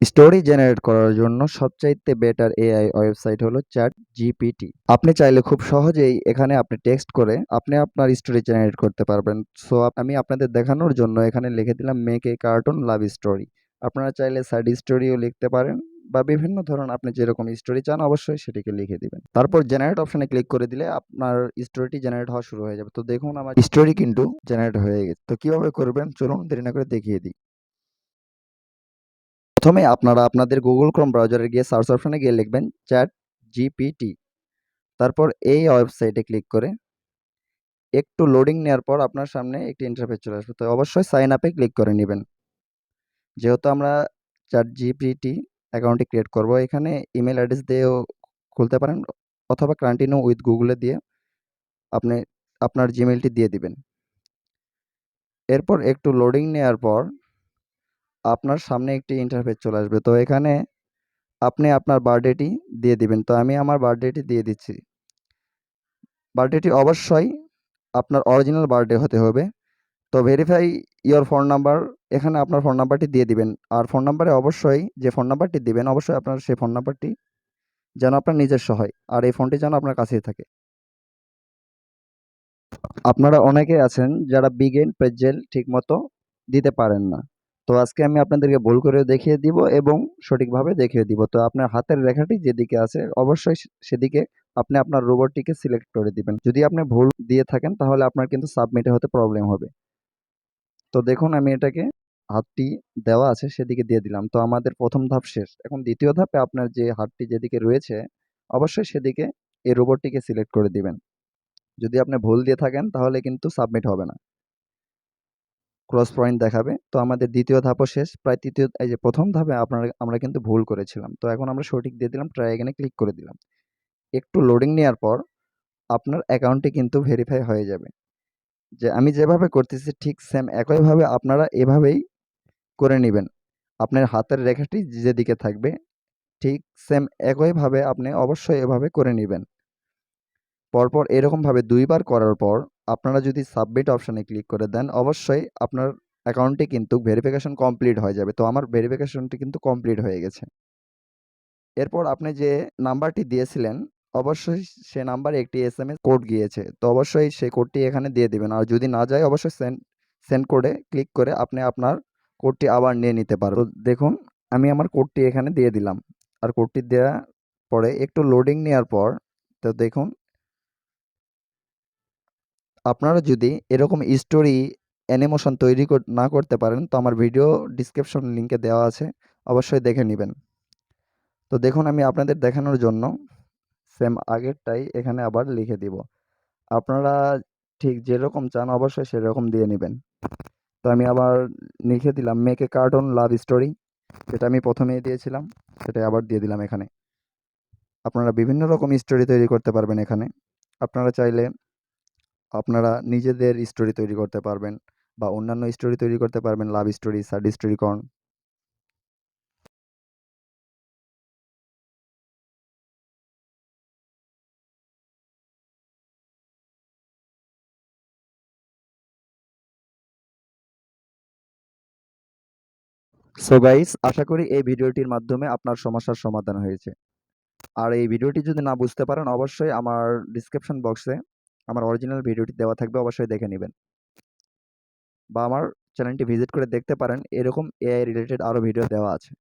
Story generate করার জন্য সবচাইতে বেটার এআই ওয়েবসাইট হলো ChatGPT। আপনি চাইলে খুব সহজেই এখানে আপনি টেক্সট করে আপনি আপনার স্টোরি জেনারেট করতে পারবেন। সো আমি আপনাদের দেখানোর জন্য এখানে লিখে দিলাম make a cartoon love story. আপনারা চাইলে সাইড স্টোরিও লিখতে পারেন বা বিভিন্ন ধরনের আপনি যেরকম স্টোরি চান অবশ্যই সেটিকে লিখে দিবেন। তারপর জেনারেট অপশনে ক্লিক করে দিলে আপনার স্টোরিটি জেনারেট হওয়া শুরু হয়ে যাবে। তো দেখুন আমার স্টোরি কিন্তু জেনারেট হয়ে গেছে। তো কিভাবে করবেন চলুন দেরি না করে দেখিয়ে দিই। প্রথমে আপনারা আপনাদের Google Chrome ব্রাউজারে গিয়ে সার্চ অপশনে গিয়ে লিখবেন ChatGPT। তারপর এই ওয়েবসাইটে ক্লিক করে একটু লোডিং নেওয়ার পর আপনার সামনে একটি ইন্টারফেস চলে আসবে। তো অবশ্যই সাইন আপে ক্লিক করে নিবেন। যেহেতু আমরা ChatGPT অ্যাকাউন্টটি ক্রিয়েট করব, এখানে ইমেল অ্যাড্রেস দিয়েও খুলতে পারেন অথবা কন্টিনিউ উইথ গুগলে দিয়ে আপনি আপনার জিমেইলটি দিয়ে দিবেন। এরপর একটু লোডিং নেওয়ার পর আপনার সামনে একটি ইন্টারফেস চলে আসবে। তো এখানে আপনি আপনার বার্থডেটি দিয়ে দিবেন। তো আমি আমার বার্থডেটি দিয়ে দিচ্ছি। বার্থডেটি অবশ্যই আপনার অরিজিনাল বার্থডে হতে হবে। তো ভেরিফাই ইওর ফোন নাম্বার, এখানে আপনার ফোন নাম্বারটি দিয়ে দিবেন। আর ফোন নাম্বারে অবশ্যই যে ফোন নাম্বারটি দিবেন অবশ্যই আপনার সেই ফোন নাম্বারটি যেন আপনার নিজস্ব হয়। আর এই ফোনটি যেন আপনার কাছেই থাকে। আপনারা অনেকে আছেন যারা বিগেন পেজেল ঠিকমতো দিতে পারেন না। তো আজকে আমি আপনাদেরকে ভুল করে দেখিয়ে দিব এবং সঠিকভাবে দেখিয়ে দিব। তো আপনার হাতের রেখাটি যেদিকে আছে অবশ্যই সেদিকে আপনি আপনার রোবটটিকে সিলেক্ট করে দিবেন। যদি আপনি ভুল দিয়ে থাকেন তাহলে আপনার কিন্তু সাবমিটে হতে প্রবলেম হবে। তো দেখুন আমি এটাকে হাতটি দেওয়া আছে সেদিকে দিয়ে দিলাম। তো আমাদের প্রথম ধাপ শেষ। এখন দ্বিতীয় ধাপে আপনার যে হাতটি যেদিকে রয়েছে অবশ্যই সেদিকে এই রোবটটিকে সিলেক্ট করে দিবেন। যদি আপনি ভুল দিয়ে থাকেন তাহলে কিন্তু সাবমিট হবে না। ক্রস পয়েন্ট দেখাবে। তো আমাদের দ্বিতীয় ধাপও শেষ। প্রায় তৃতীয় এই যে প্রথম ধাপে আমরা কিন্তু ভুল করেছিলাম। তো এখন আমরা সঠিক দিয়ে দিলাম, ট্রাই এগেইন এ ক্লিক করে দিলাম। একটু লোডিং নেওয়ার পর আপনার অ্যাকাউন্টটি কিন্তু ভেরিফাই হয়ে যাবে। যে আমি যেভাবে করতেছি ঠিক সেম একইভাবে আপনারা এভাবেই করে নিবেন। আপনার হাতের রেখাটি যেদিকে থাকবে ঠিক সেম একইভাবে আপনি অবশ্যই এভাবে করে নিবেন। পরপর এরকমভাবে ২ বার করার পর আপনারা যদি সাবমিট অপশনে ক্লিক করে দেন অবশ্যই আপনার অ্যাকাউন্টটি কিন্তু ভেরিফিকেশন কমপ্লিট হয়ে যাবে। তো আমার ভেরিফিকেশনটি কিন্তু কমপ্লিট হয়ে গেছে। এরপর আপনি যে নাম্বারটি দিয়েছিলেন অবশ্যই সে নাম্বারে একটি এসএমএস কোড গিয়েছে। তো অবশ্যই সেই কোডটি এখানে দিয়ে দিবেন। আর যদি না যায় অবশ্যই সেন্ড কোডে ক্লিক করে আপনি আপনার কোডটি আবার নিয়ে নিতে পারবেন। তো দেখুন আমি আমার কোডটি এখানে দিয়ে দিলাম। আর কোডটি দেওয়ার পরে একটু লোডিং নেওয়ার পর তো দেখুন আপনারা যদি এরকম স্টোরি অ্যানিমেশন তৈরি না করতে পারেন তো আমার ভিডিও ডিসক্রিপশন লিংকে দেওয়া আছে, অবশ্যই দেখে নিবেন। তো দেখুন আমি আপনাদের দেখানোর জন্য সেম আগেরটাই এখানে আবার লিখে দিব। আপনারা ঠিক যেরকম চান অবশ্যই সেরকম দিয়ে নিবেন। তো আমি আবার লিখে দিলাম make a cartoon love story, যেটা আমি প্রথমেই দিয়েছিলাম সেটাই আবার দিয়ে দিলাম এখানে। আপনারা বিভিন্ন রকম স্টোরি তৈরি করতে পারবেন এখানে। আপনারা চাইলে আপনারা নিজেদের স্টোরি তৈরি করতে পারবেন বা অন্যান্য স্টোরি তৈরি করতে পারবেন, লাভ স্টোরি, স্যাড স্টোরি কর্ন। সো গাইস আশা করি এই ভিডিওটির মাধ্যমে আপনার সমস্যার সমাধান হয়েছে। আর এই ভিডিওটি যদি না বুঝতে পারেন অবশ্যই আমার ডিসক্রিপশন বক্সে আমার অরিজিনাল ভিডিওটি দেওয়া থাকবে, অবশ্যই দেখে নিবেন। বা আমার চ্যানেলটি ভিজিট করে দেখতে পারেন, এরকম এআই রিলেটেড আরও ভিডিও দেওয়া আছে।